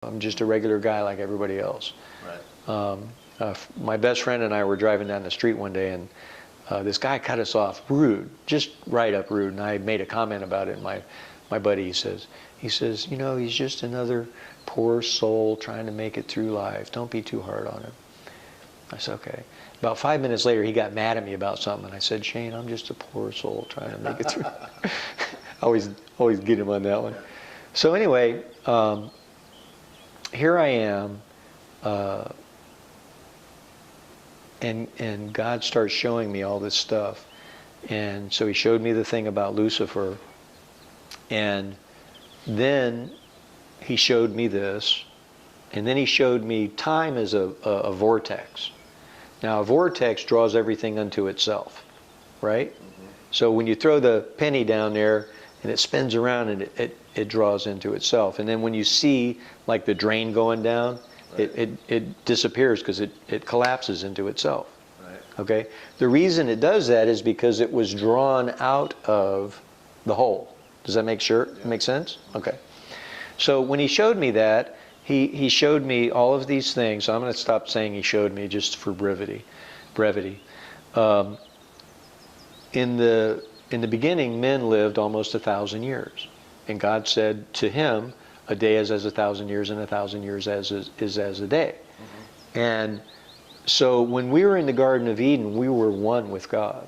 I'm just a regular guy like everybody else. Right. My best friend and I were driving down the street one day, and this guy cut us off rude, just right up rude. And I made a comment about it. And my buddy, he says, you know, he's just another poor soul trying to make it through life. Don't be too hard on him. I said, okay. About 5 minutes later, he got mad at me about something, and I said, Shane, I'm just a poor soul trying to make it through. always get him on that one. So anyway, here I am, and God starts showing me all this stuff. And so he showed me the thing about Lucifer, and then he showed me this, and then he showed me time as a vortex. Now a vortex draws everything unto itself, right? Mm-hmm. So when you throw the penny down there and it spins around, and it draws into itself. And then when you see like the drain going down, right, it disappears because it collapses into itself. Right. Okay? The reason it does that is because it was drawn out of the hole. Does that make sense? Okay. So when he showed me that, he showed me all of these things. So I'm going to stop saying he showed me just for brevity. In the beginning, men lived almost 1,000 years. And God said to him, a day is as 1,000 years, and 1,000 years is as a day. Mm-hmm. And so when we were in the Garden of Eden, we were one with God.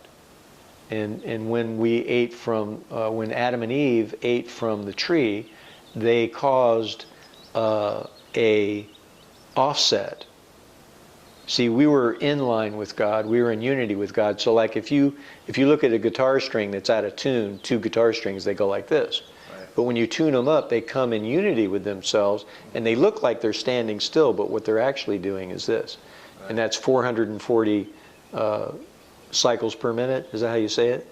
And when we ate from, when Adam and Eve ate from the tree, they caused a offset. See, we were in line with God. We were in unity with God. So like if you look at a guitar string that's out of tune, two guitar strings, they go like this. Right. But when you tune them up, they come in unity with themselves, and they look like they're standing still, but what they're actually doing is this. Right. And that's 440 cycles per minute. Is that how you say it?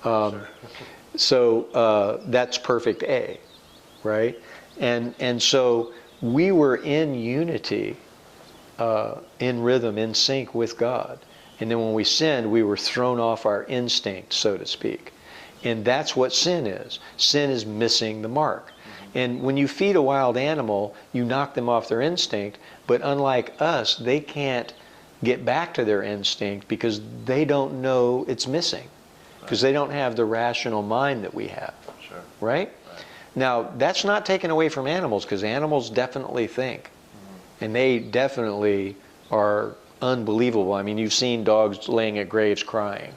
Sure. So that's perfect A, right? And so we were in unity, in rhythm, in sync with God. And then when we sinned, we were thrown off our instinct, so to speak. And that's what sin is. Sin is missing the mark. Mm-hmm. And when you feed a wild animal, you knock them off their instinct. But unlike us, they can't get back to their instinct because they don't know it's missing. Because they don't have the rational mind that we have. Sure. Right? Now, that's not taken away from animals, because animals definitely think. Mm-hmm. And they definitely are unbelievable. I mean, you've seen dogs laying at graves crying.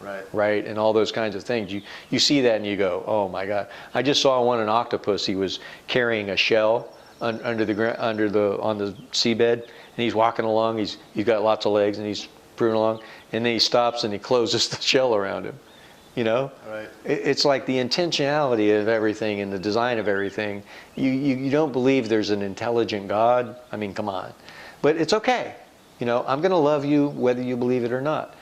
Right. Right? And all those kinds of things. You see that and you go, oh my God. I just saw an octopus. He was carrying a shell on the seabed, and he's walking along. He's got lots of legs, and he's proving along. And then he stops and he closes the shell around him. You know, right. It's like the intentionality of everything and the design of everything. You don't believe there's an intelligent God. I mean, come on. But it's okay. You know, I'm going to love you whether you believe it or not.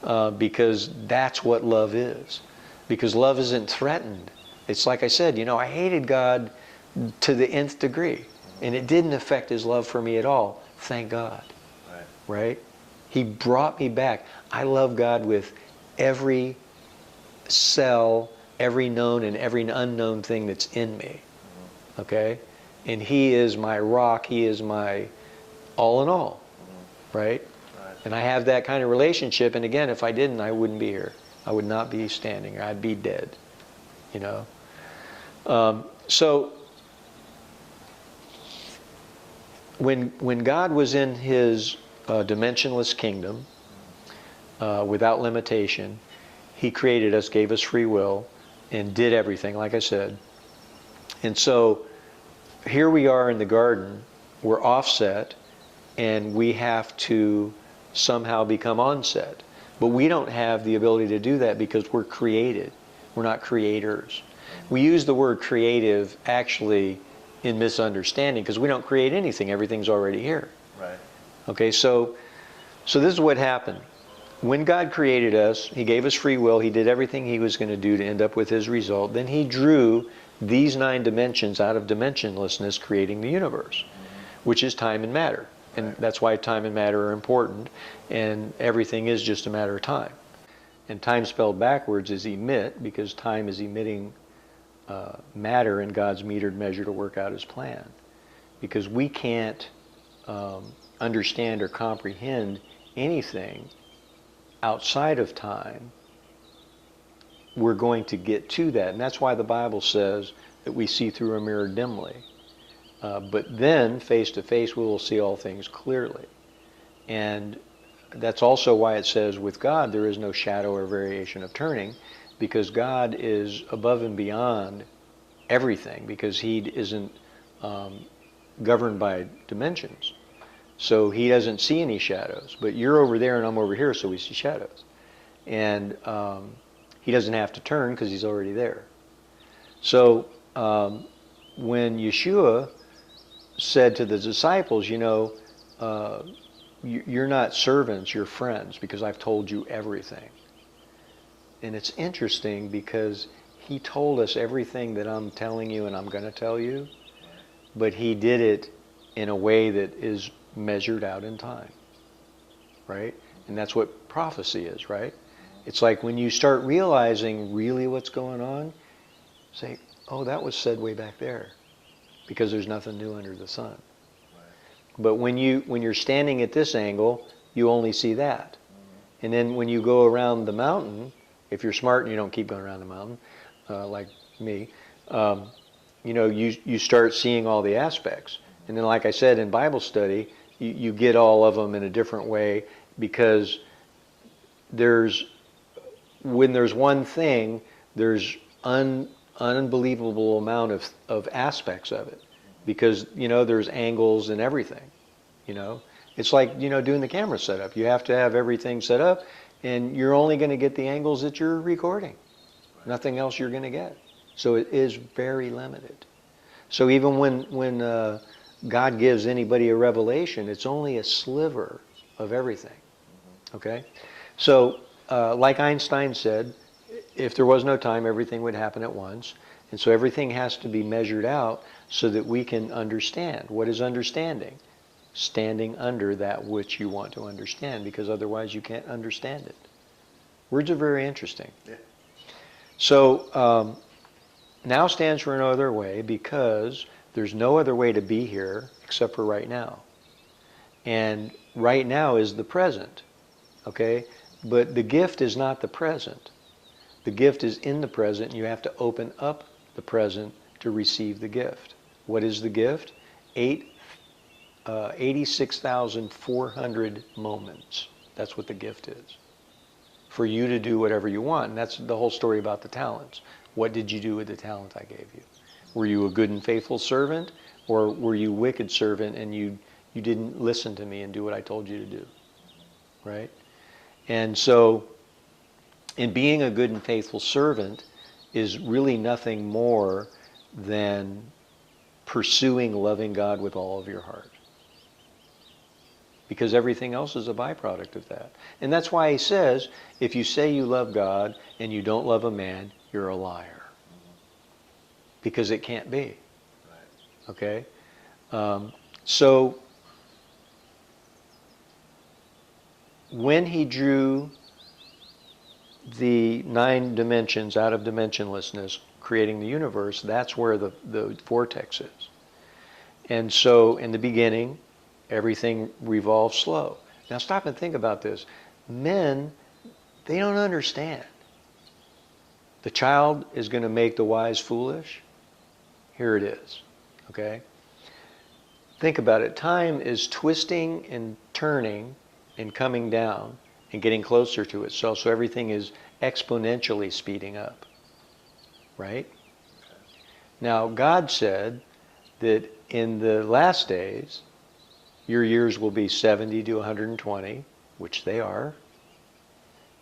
Right. Because that's what love is. Because love isn't threatened. It's like I said, you know, I hated God to the nth degree. And it didn't affect his love for me at all. Thank God. Right. Right? He brought me back. I love God with every cell, every known and every unknown thing that's in me. Mm-hmm. Okay? And he is my rock. He is my all in all. Mm-hmm. Right? And I have that kind of relationship. And again, if I didn't, I wouldn't be here. I would not be standing here. I'd be dead. You know? So when God was in his dimensionless kingdom, without limitation, he created us, gave us free will, and did everything, like I said. And so here we are in the garden. We're offset, and we have to somehow become onset. But we don't have the ability to do that because we're created. We're not creators. We use the word creative actually in misunderstanding because we don't create anything. Everything's already here. Right. Okay, so this is what happened. When God created us, he gave us free will. He did everything he was going to do to end up with his result. Then he drew these 9 dimensions out of dimensionlessness, creating the universe, which is time and matter. And that's why time and matter are important, and everything is just a matter of time. And time spelled backwards is emit, because time is emitting matter in God's metered measure to work out his plan. because we can't understand or comprehend anything outside of time, we're going to get to that. And that's why the Bible says that we see through a mirror dimly. But then, face to face, we will see all things clearly. And that's also why it says with God there is no shadow or variation of turning, because God is above and beyond everything, because He isn't governed by dimensions. So He doesn't see any shadows. But you're over there and I'm over here, so we see shadows. And He doesn't have to turn because He's already there. So when Yeshua said to the disciples, you're not servants, you're friends, because I've told you everything. And it's interesting because He told us everything that I'm telling you and I'm going to tell you, but He did it in a way that is measured out in time, right? And that's what prophecy is, right? It's like when you start realizing really what's going on, say, oh, that was said way back there, because there's nothing new under the sun. But when you're standing at this angle, you only see that. And then when you go around the mountain, if you're smart and you don't keep going around the mountain, like me, you start seeing all the aspects. And then, like I said, in Bible study, you get all of them in a different way, because when there's one thing, there's unbelievable amount of aspects of it, because there's angles and everything. It's like doing the camera setup. You have to have everything set up, and you're only going to get the angles that you're recording. Nothing else you're going to get. So it is very limited. So even when God gives anybody a revelation, it's only a sliver of everything. Okay? So like Einstein said, if there was no time, everything would happen at once. And so everything has to be measured out so that we can understand. What is understanding? Standing under that which you want to understand, because otherwise you can't understand it. Words are very interesting. Yeah. So now stands for no other way, because there's no other way to be here except for right now. And right now is the present. Okay? But the gift is not the present. The gift is in the present. You have to open up the present to receive the gift. What is the gift? 86,400 moments. That's what the gift is. For you to do whatever you want. And that's the whole story about the talents. What did you do with the talent I gave you? Were you a good and faithful servant? Or were you a wicked servant and you didn't listen to me and do what I told you to do? Right? And so, in being a good and faithful servant is really nothing more than pursuing loving God with all of your heart. Because everything else is a byproduct of that. And that's why He says, if you say you love God and you don't love a man, you're a liar. Because it can't be. Okay? So, when He drew the 9 dimensions out of dimensionlessness, creating the universe, that's where the vortex is. And so, in the beginning, everything revolves slow. Now stop and think about this. Men, they don't understand. The child is going to make the wise foolish. Here it is. Okay? Think about it. Time is twisting and turning and coming down and getting closer to itself. So everything is exponentially speeding up. Right? Now God said that in the last days, your years will be 70 to 120, which they are.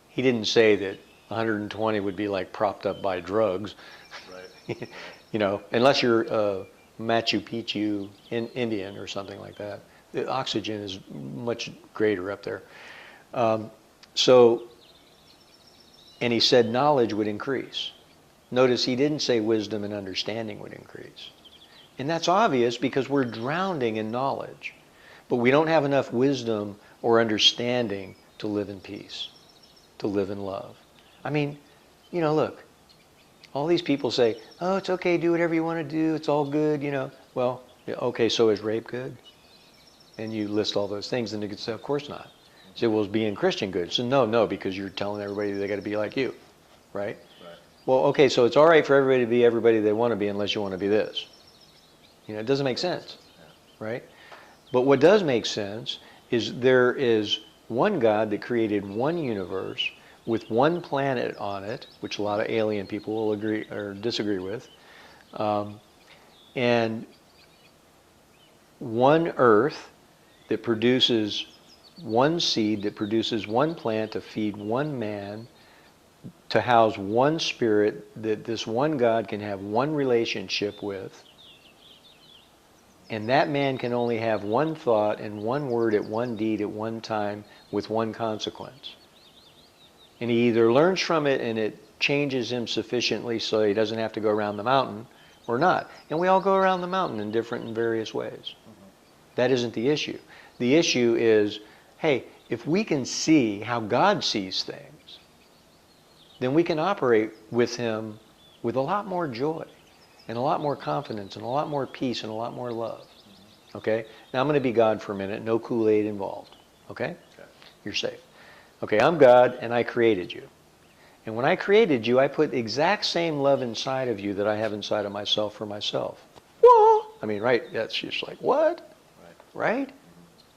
He didn't say that 120 would be like propped up by drugs. Right. Unless you're Machu Picchu Indian or something like that. The oxygen is much greater up there. And He said knowledge would increase. Notice He didn't say wisdom and understanding would increase. And that's obvious because we're drowning in knowledge. But we don't have enough wisdom or understanding to live in peace, to live in love. I mean, look, all these people say, oh, it's okay, do whatever you want to do, it's all good, Well, Yeah, okay, so is rape good? And you list all those things, and they could say, of course not. You say, well, is being Christian good? So no, because you're telling everybody they got to be like you, right? Right. Well, okay, so it's all right for everybody to be everybody they want to be unless you want to be this. It doesn't make sense, Yeah. right? But what does make sense is there is one God that created one universe with one planet on it, which a lot of alien people will agree or disagree with, and one earth that produces one seed, that produces one plant to feed one man, to house one spirit that this one God can have one relationship with. And that man can only have one thought and one word at one deed at one time with one consequence. And he either learns from it and it changes him sufficiently so he doesn't have to go around the mountain, or not. And we all go around the mountain in different and various ways. Mm-hmm. That isn't the issue. The issue is, hey, if we can see how God sees things, then we can operate with him with a lot more joy and a lot more confidence and a lot more peace and a lot more love. Okay? Now I'm going to be God for a minute. No Kool-Aid involved. Okay? Okay. You're safe. Okay, I'm God and I created you. And when I created you, I put the exact same love inside of you that I have inside of myself for myself. Whoa! I mean, right? That's just like, what? Right?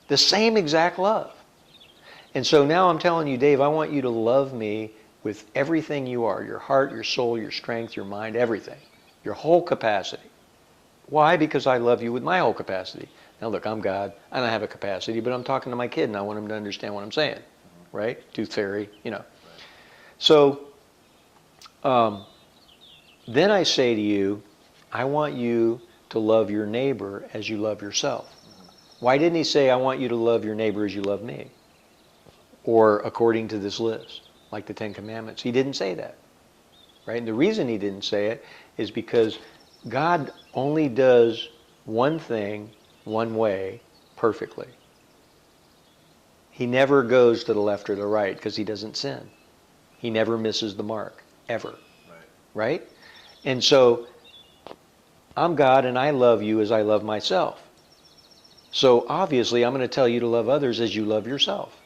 The same exact love. And so now I'm telling you, Dave, I want you to love me with everything you are, your heart, your soul, your strength, your mind, everything, your whole capacity. Why? Because I love you with my whole capacity. Now look, I'm God. I don't have a capacity, but I'm talking to my kid and I want him to understand what I'm saying. Right? Tooth fairy, Right. So then I say to you, I want you to love your neighbor as you love yourself. Why didn't he say, I want you to love your neighbor as you love me? Or according to this list, like the Ten Commandments. He didn't say that. Right? And the reason he didn't say it is because God only does one thing, one way, perfectly. He never goes to the left or the right because he doesn't sin. He never misses the mark, ever. Right? And so, I'm God and I love you as I love myself. So obviously I'm going to tell you to love others as you love yourself.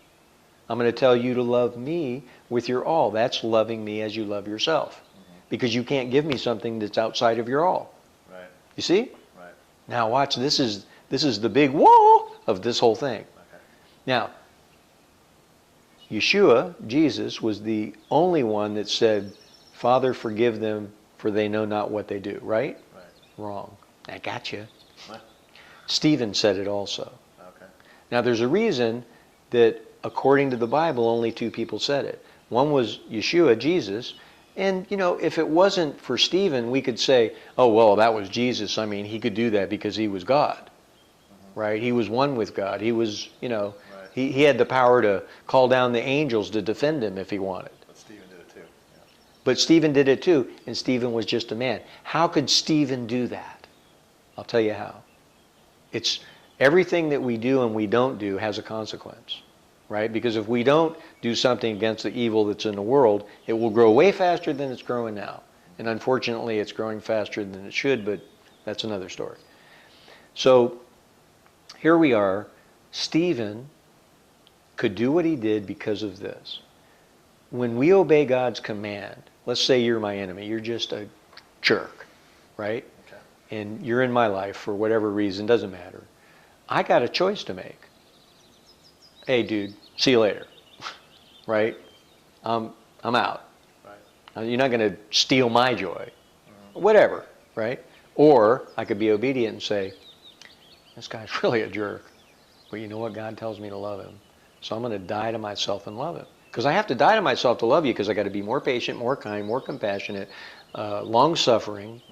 I'm going to tell you to love me with your all. That's loving me as you love yourself. Because you can't give me something that's outside of your all. Right. You see? Right. Now watch, this is the big whoa of this whole thing. Okay. Now, Yeshua, Jesus, was the only one that said, Father, forgive them, for they know not what they do. Right? Right. Wrong. I got you. What? Stephen said it also. Okay. Now there's a reason that according to the Bible only two people said it. One was Yeshua, Jesus, and if it wasn't for Stephen, we could say, oh well, that was Jesus. I mean, he could do that because he was God. Right? He was one with God. He was, Right. he had the power to call down the angels to defend him if he wanted. But Stephen did it too. Yeah. But Stephen did it too, and Stephen was just a man. How could Stephen do that? I'll tell you how. It's everything that we do and we don't do has a consequence, right? Because if we don't do something against the evil that's in the world, it will grow way faster than it's growing now. And unfortunately, it's growing faster than it should, but that's another story. So here we are. Stephen could do what he did because of this. When we obey God's command, let's say you're my enemy, you're just a jerk, right? Okay. And you're in my life for whatever reason, doesn't matter. I got a choice to make. Hey, dude, see you later, right? I'm out. Right. You're not going to steal my joy. Whatever, right? Or I could be obedient and say, this guy's really a jerk. But you know what? God tells me to love him. So I'm going to die to myself and love him. Because I have to die to myself to love you, because I got to be more patient, more kind, more compassionate, long-suffering,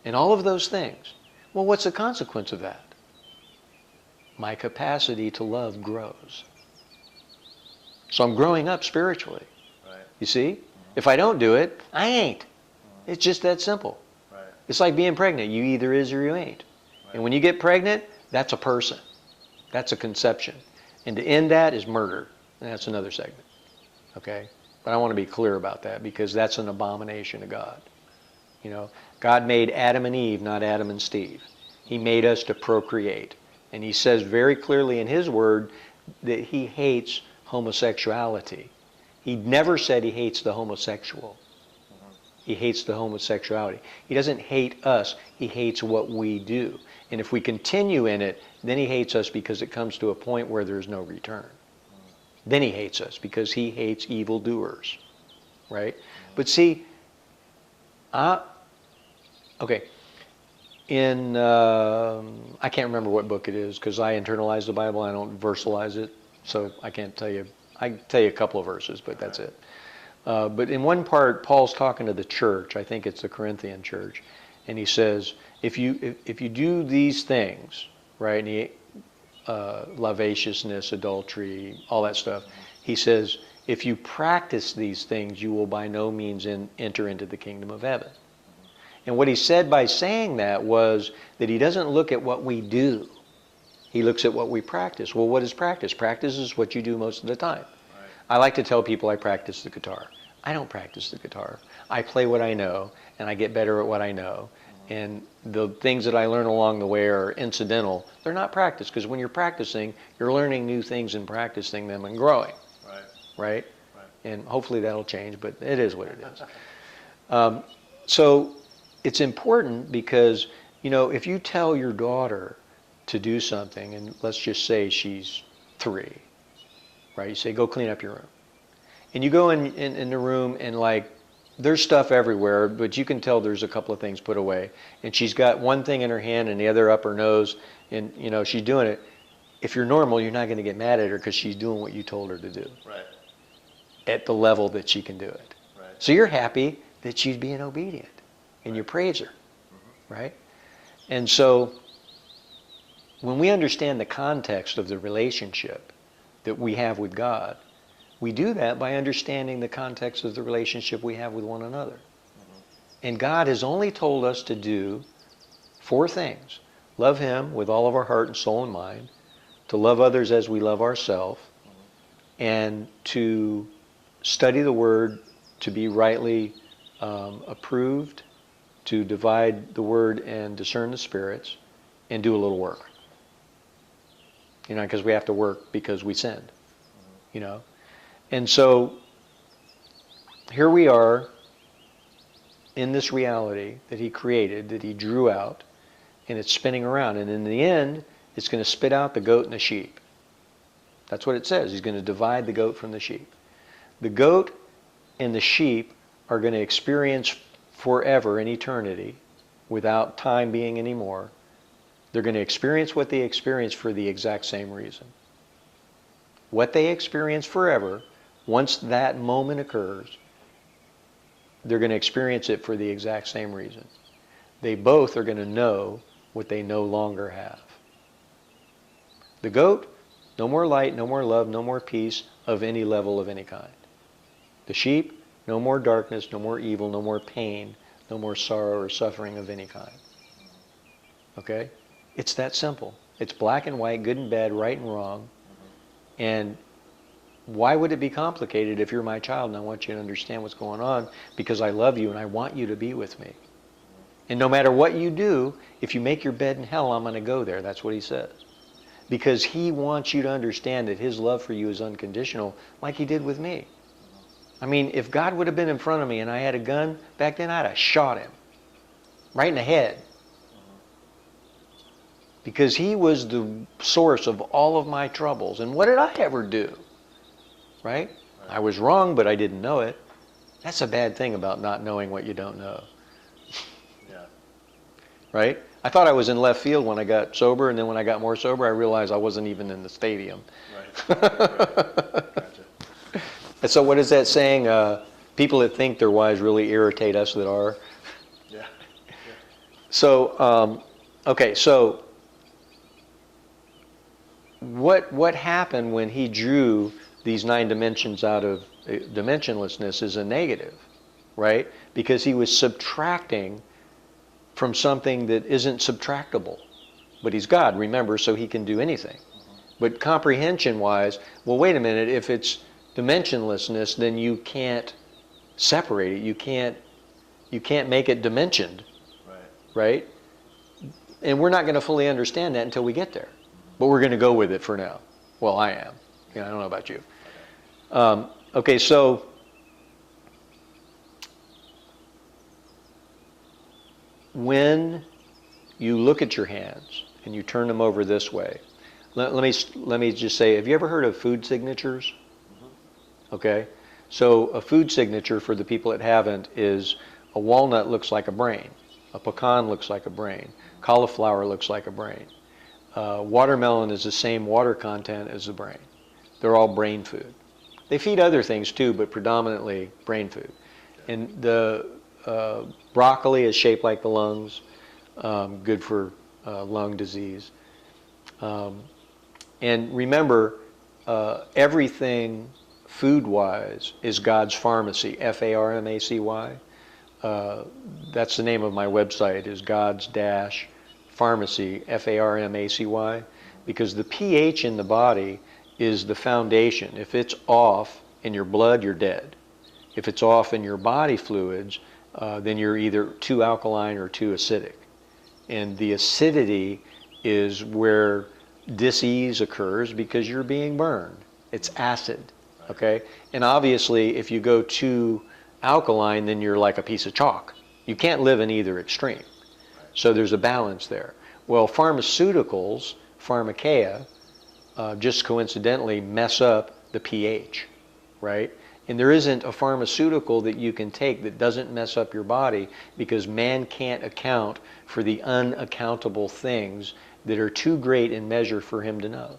and all of those things. Well, what's the consequence of that? My capacity to love grows. So I'm growing up spiritually. Right. You see? If I don't do it, I ain't. It's just that simple. Right. It's like being pregnant. You either is or you ain't. Right. And when you get pregnant, that's a person. That's a conception. And to end that is murder. And that's another segment. Okay? But I want to be clear about that, because that's an abomination to God. God made Adam and Eve, not Adam and Steve. He made us to procreate. And he says very clearly in his word that he hates homosexuality. He never said he hates the homosexual. He hates the homosexuality. He doesn't hate us. He hates what we do. And if we continue in it, then he hates us because it comes to a point where there's no return. Then he hates us because he hates evildoers. Right? But see, okay. In, I can't remember what book it is because I internalize the Bible. I don't versalize it. So I can't tell you. I can tell you a couple of verses, but that's it. But in one part, Paul's talking to the church. I think it's the Corinthian church. And he says, if you do these things, right, and lasciviousness, adultery, all that stuff, he says, if you practice these things, you will by no means enter into the kingdom of heaven. And what he said by saying that was that he doesn't look at what we do. He looks at what we practice. Well, what is practice? Practice is what you do most of the time. Right. I like to tell people I practice the guitar. I don't practice the guitar. I play what I know, and I get better at what I know. And the things that I learn along the way are incidental. They're not practice, because when you're practicing, you're learning new things and practicing them and growing. Right? Right. And hopefully that'll change, but it is what it is. So it's important because, you know, if you tell your daughter to do something, and let's just say she's 3, right? You say, go clean up your room. And you go in the room and like, there's stuff everywhere, but you can tell there's a couple of things put away. And she's got one thing in her hand and the other up her nose, and you know, she's doing it. If you're normal, you're not going to get mad at her because she's doing what you told her to do. Right. At the level that she can do it. Right. So you're happy that she's being obedient, and you praise her, right? And so when we understand the context of the relationship that we have with God, we do that by understanding the context of the relationship we have with one another. And God has only told us to do 4 things. Love Him with all of our heart and soul and mind, to love others as we love ourselves, and to study the Word, to be rightly approved, to divide the Word and discern the spirits, and do a little work. You know, because we have to work because we sinned, you know. And so here we are in this reality that He created, that He drew out, and it's spinning around. And in the end, it's going to spit out the goat and the sheep. That's what it says. He's going to divide the goat from the sheep. The goat and the sheep are going to experience forever in eternity, without time being anymore. They're going to experience what they experience for the exact same reason. What they experience forever, once that moment occurs, they're going to experience it for the exact same reason. They both are going to know what they no longer have. The goat, no more light, no more love, no more peace of any level of any kind. The sheep, no more darkness, no more evil, no more pain, no more sorrow or suffering of any kind. Okay? It's that simple. It's black and white, good and bad, right and wrong. And why would it be complicated if you're my child and I want you to understand what's going on? Because I love you and I want you to be with me. And no matter what you do, if you make your bed in hell, I'm going to go there. That's what He says. Because He wants you to understand that His love for you is unconditional, like He did with me. I mean, if God would have been in front of me and I had a gun, back then I'd have shot Him. Right in the head. Because He was the source of all of my troubles. And what did I ever do? Right? I was wrong, but I didn't know it. That's a bad thing about not knowing what you don't know. Yeah. Right? I thought I was in left field when I got sober, and then when I got more sober, I realized I wasn't even in the stadium. Right. Gotcha. And so what is that saying? People that think they're wise really irritate us that are. Yeah. So, okay, so what happened when He drew these 9 dimensions out of dimensionlessness is a negative, right? Because He was subtracting from something that isn't subtractable. But He's God, remember, so He can do anything. But comprehension-wise, well, wait a minute, if it's dimensionlessness, then you can't separate it. You can't make it dimensioned, right? And we're not going to fully understand that until we get there. But we're going to go with it for now. Well, I am. I don't know about you. Okay, so when you look at your hands and you turn them over this way, let me just say, have you ever heard of food signatures? Okay, so a food signature, for the people that haven't, is a walnut looks like a brain, a pecan looks like a brain, cauliflower looks like a brain. Watermelon is the same water content as the brain. They're all brain food. They feed other things too, but predominantly brain food. And the broccoli is shaped like the lungs, good for lung disease. And remember, everything food-wise is God's pharmacy, F-A-R-M-A-C-Y. That's the name of my website, is God's-Pharmacy, F-A-R-M-A-C-Y, because the pH in the body is the foundation. If it's off in your blood, you're dead. If it's off in your body fluids, then you're either too alkaline or too acidic. And the acidity is where dis-ease occurs because you're being burned. It's acid, okay? And obviously, if you go too alkaline, then you're like a piece of chalk. You can't live in either extreme. So there's a balance there. Well, pharmaceuticals, pharmakeia, just coincidentally mess up the pH, right? And there isn't a pharmaceutical that you can take that doesn't mess up your body, because man can't account for the unaccountable things that are too great in measure for him to know,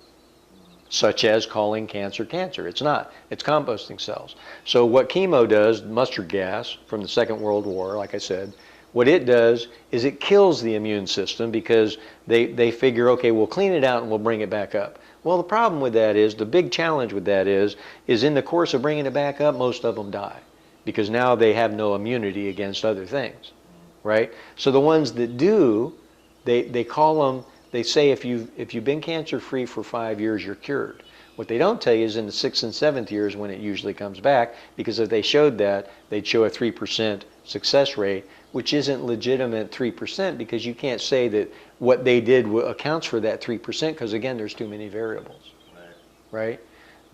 such as calling cancer cancer. It's not. It's composting cells. So what chemo does, mustard gas from the Second World War, like I said, what it does is it kills the immune system, because they figure, okay, we'll clean it out and we'll bring it back up. Well, the problem with that is, the big challenge with that is in the course of bringing it back up, most of them die, because now they have no immunity against other things, right? So the ones that do, they call them, they say if you've been cancer-free for 5 years, you're cured. What they don't tell you is in the 6th and 7th years when it usually comes back, because if they showed that, they'd show a 3% success rate, which isn't legitimate 3%, because you can't say that what they did accounts for that 3%, because again, there's too many variables, right?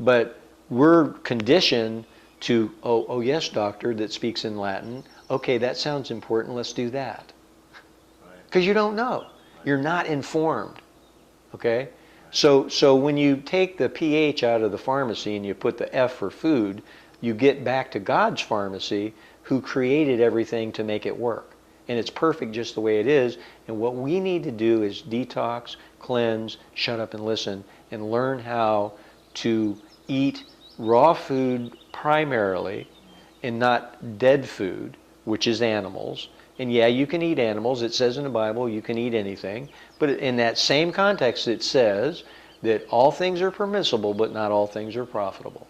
But we're conditioned to, oh yes, doctor, that speaks in Latin. Okay, that sounds important, let's do that. Because you don't know. You're not informed, okay? So when you take the pH out of the pharmacy and you put the F for food, you get back to God's pharmacy, who created everything to make it work. And it's perfect just the way it is. And what we need to do is detox, cleanse, shut up and listen, and learn how to eat raw food primarily, and not dead food, which is animals. And yeah, you can eat animals. It says in the Bible you can eat anything. But in that same context, it says that all things are permissible, but not all things are profitable.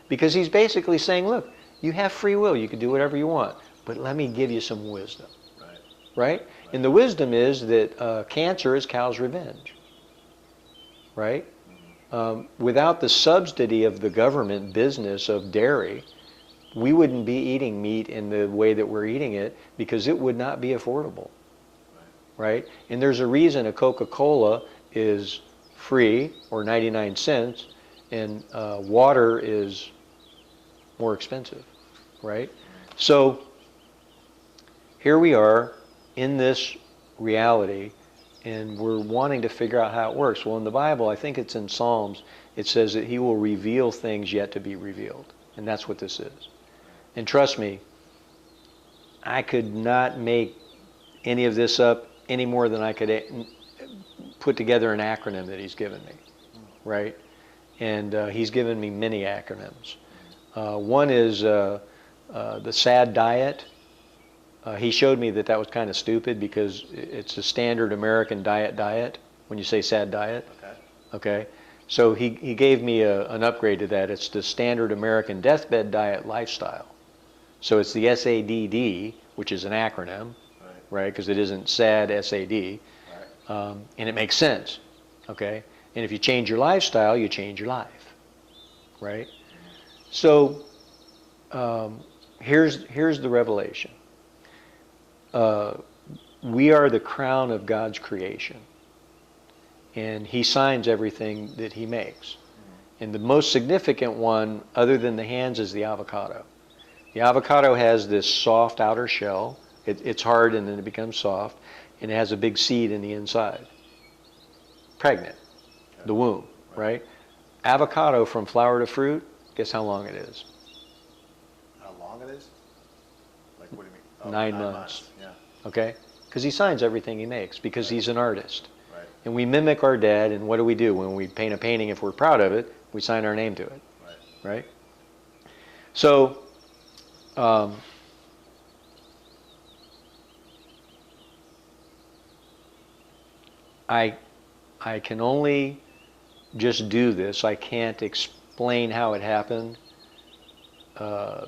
Because he's basically saying, look, you have free will. You can do whatever you want. But let me give you some wisdom. Right? And the wisdom is that cancer is cow's revenge. Right? Without the subsidy of the government business of dairy, we wouldn't be eating meat in the way that we're eating it, because it would not be affordable. Right? And there's a reason a Coca-Cola is free, or 99 cents, and water is more expensive. Right? So here we are in this reality, and we're wanting to figure out how it works. Well, in the Bible, I think it's in Psalms, it says that he will reveal things yet to be revealed. And that's what this is. And trust me, I could not make any of this up any more than I could put together an acronym that he's given me, right? And he's given me many acronyms. One is the SAD diet. He showed me that was kind of stupid, because it's a standard American diet when you say SAD diet. Okay. So he gave me an upgrade to that. It's the standard American deathbed diet lifestyle. So it's the SADD, which is an acronym, right? Because it isn't SAD, SAD. And it makes sense. Okay. And if you change your lifestyle, you change your life. Right? So here's the revelation. we are the crown of God's creation. And he signs everything that he makes. And the most significant one, other than the hands, is the avocado. The avocado has this soft outer shell. It's hard and then it becomes soft. And it has a big seed in the inside. Pregnant. The womb, right? Avocado from flower to fruit, guess how long it is? How long it is? Like, what do you mean? Oh, 9 months. Yeah. Okay? Because he signs everything he makes, because he's an artist. Right. And we mimic our dad, and what do? When we paint a painting, if we're proud of it, we sign our name to it. Right. Right? So, I can only just do this. I can't explain how it happened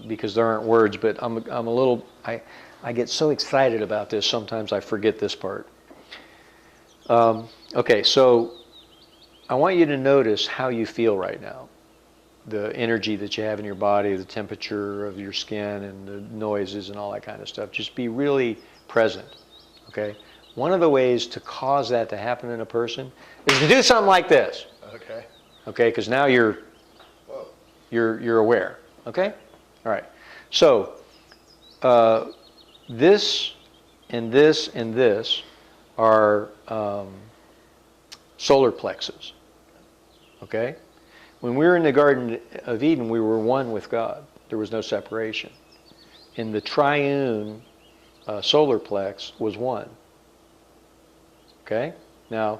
because there aren't words. But I'm a little. I get so excited about this. Sometimes I forget this part. Okay, so I want you to notice how you feel right now. The energy that you have in your body, the temperature of your skin, and the noises and all that kind of stuff. Just be really present. Okay. One of the ways to cause that to happen in a person is to do something like this. Okay. Okay, because now you're aware. Okay, all right. So this and this and this are solar plexus. Okay, when we were in the Garden of Eden, we were one with God. There was no separation. In the triune solar plex was one. Okay? Now,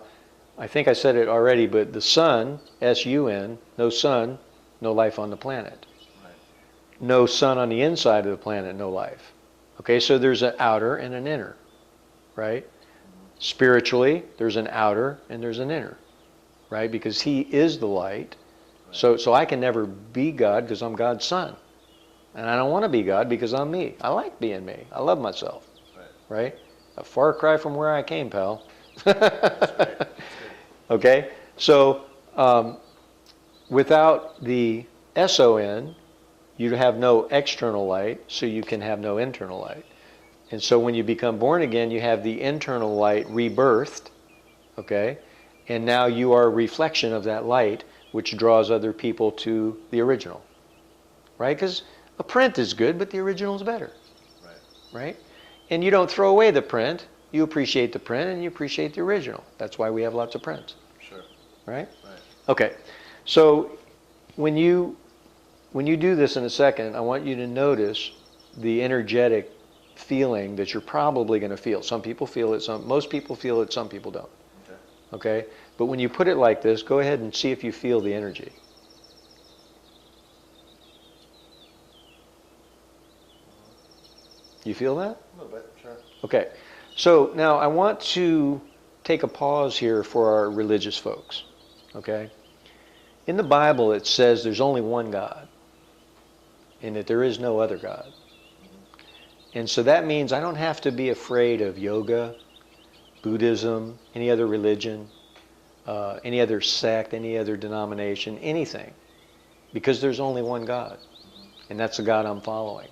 I think I said it already, but the sun, S-U-N, no sun, no life on the planet. Right. No sun on the inside of the planet, no life. Okay, so there's an outer and an inner, right? Spiritually, there's an outer and there's an inner, right? Because he is the light. Right. So I can never be God because I'm God's son. And I don't want to be God because I'm me. I like being me. I love myself, right? A far cry from where I came, pal. Okay, so without the S-O-N, you have no external light, so you can have no internal light. And so when you become born again, you have the internal light rebirthed, okay? And now you are a reflection of that light, which draws other people to the original, right? Because a print is good, but the original is better, right? And you don't throw away the print. You appreciate the print and you appreciate the original. That's why we have lots of prints. Sure. Right? Okay. So when you do this in a second, I want you to notice the energetic feeling that you're probably going to feel. Some people feel it, most people feel it, some people don't. Okay? But when you put it like this, go ahead and see if you feel the energy. You feel that? A little bit, sure. Okay. So now I want to take a pause here for our religious folks, okay? In the Bible it says there's only one God and that there is no other God. And so that means I don't have to be afraid of yoga, Buddhism, any other religion, any other sect, any other denomination, anything, because there's only one God, and that's the God I'm following.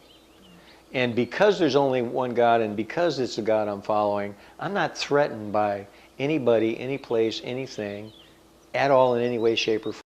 And because there's only one God and because it's the God I'm following, I'm not threatened by anybody, any place, anything at all in any way, shape, or form.